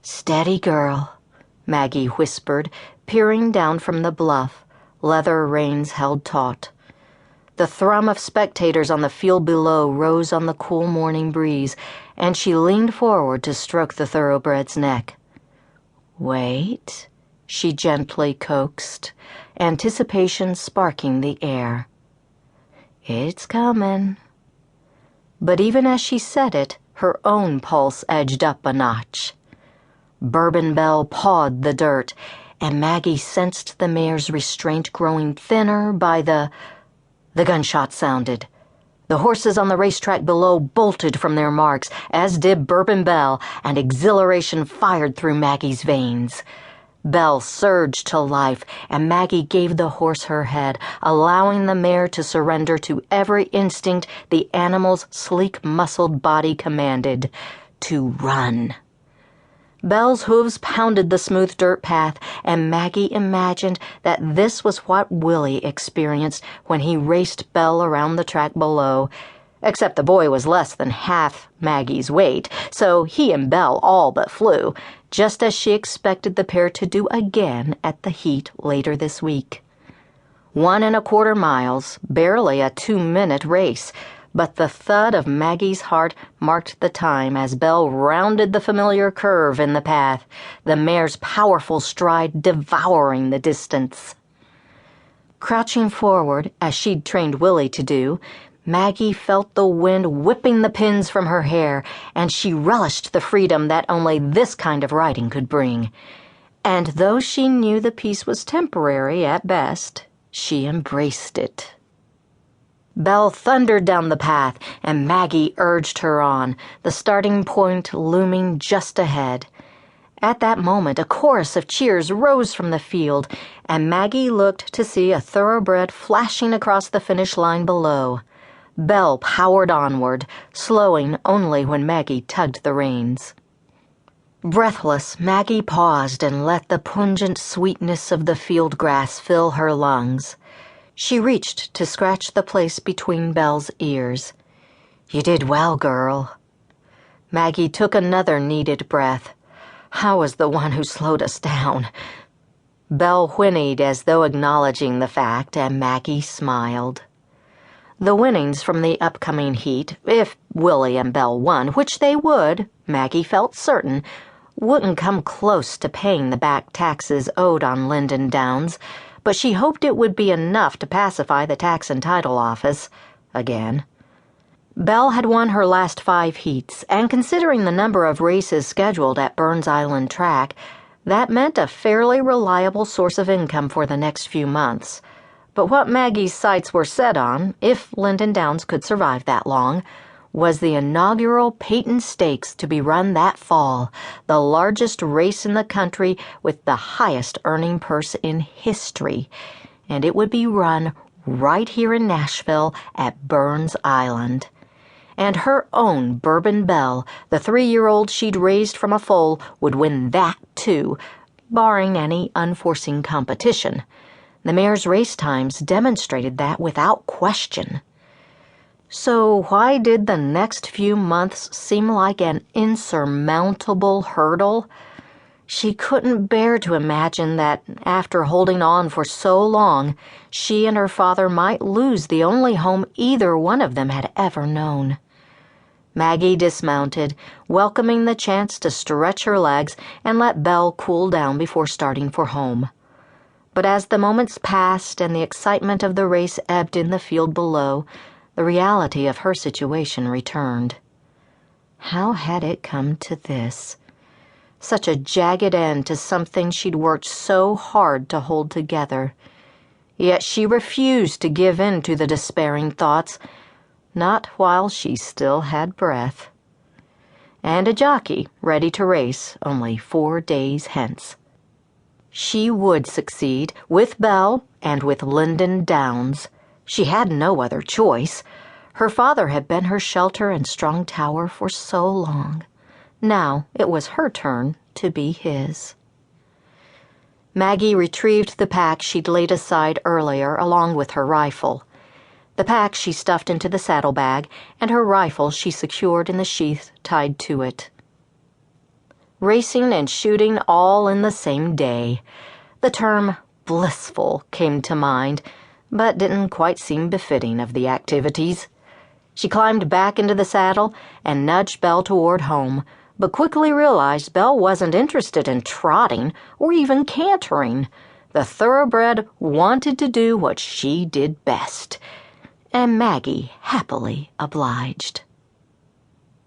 "Steady, girl," Maggie whispered, peering down from the bluff, leather reins held taut. The thrum of spectators on the field below rose on the cool morning breeze, and she leaned forward to stroke the thoroughbred's neck. "Wait," she gently coaxed, anticipation sparking the air. "It's coming." But even as she said it, her own pulse edged up a notch. Bourbon Bell pawed the dirt, and Maggie sensed the mare's restraint growing thinner by the gunshot sounded. The horses on the racetrack below bolted from their marks, as did Bourbon Bell, and exhilaration fired through Maggie's veins. Bell surged to life, and Maggie gave the horse her head, allowing the mare to surrender to every instinct the animal's sleek-muscled body commanded: to run. Bell's hooves pounded the smooth dirt path, and Maggie imagined that this was what Willie experienced when he raced Bell around the track below, except the boy was less than half Maggie's weight, so he and Bell all but flew, just as she expected the pair to do again at the heat later this week. 1.25 miles, barely a 2-minute race, but the thud of Maggie's heart marked the time as Bell rounded the familiar curve in the path, the mare's powerful stride devouring the distance. Crouching forward, as she'd trained Willie to do, Maggie felt the wind whipping the pins from her hair, and she relished the freedom that only this kind of riding could bring. And though she knew the peace was temporary at best, she embraced it. Bell thundered down the path, and Maggie urged her on, the starting point looming just ahead. At that moment, a chorus of cheers rose from the field, and Maggie looked to see a thoroughbred flashing across the finish line below. Bell powered onward, slowing only when Maggie tugged the reins. Breathless, Maggie paused and let the pungent sweetness of the field grass fill her lungs. She reached to scratch the place between Bell's ears. "You did well, girl." Maggie took another needed breath. "I was the one who slowed us down." Bell whinnied as though acknowledging the fact, and Maggie smiled. The winnings from the upcoming heat, if Willie and Bell won, which they would, Maggie felt certain, wouldn't come close to paying the back taxes owed on Linden Downs, but she hoped it would be enough to pacify the tax and title office again. Bell had won her last 5 heats, and considering the number of races scheduled at Burns Island Track, that meant a fairly reliable source of income for the next few months. But what Maggie's sights were set on, if Linden Downs could survive that long, was the inaugural Peyton Stakes to be run that fall, the largest race in the country with the highest earning purse in history, and it would be run right here in Nashville at Burns Island. And her own Bourbon Bell, the 3-year-old she'd raised from a foal, would win that too, barring any unforeseen competition. The mare's race times demonstrated that without question. So why did the next few months seem like an insurmountable hurdle? She couldn't bear to imagine that, after holding on for so long, she and her father might lose the only home either one of them had ever known. Maggie dismounted, welcoming the chance to stretch her legs and let Bell cool down before starting for home. But as the moments passed and the excitement of the race ebbed in the field below, the reality of her situation returned. How had it come to this? Such a jagged end to something she'd worked so hard to hold together. Yet she refused to give in to the despairing thoughts, not while she still had breath. And a jockey ready to race only 4 days hence. She would succeed, with Bell and with Linden Downs. She had no other choice. Her father had been her shelter and strong tower for so long. Now it was her turn to be his. Maggie retrieved the pack she'd laid aside earlier along with her rifle. The pack she stuffed into the saddlebag, and her rifle she secured in the sheath tied to it. racing and shooting all in the same day. The term blissful came to mind, but didn't quite seem befitting of the activities. She climbed back into the saddle and nudged Belle toward home, but quickly realized Belle wasn't interested in trotting or even cantering. The thoroughbred wanted to do what she did best, and Maggie happily obliged.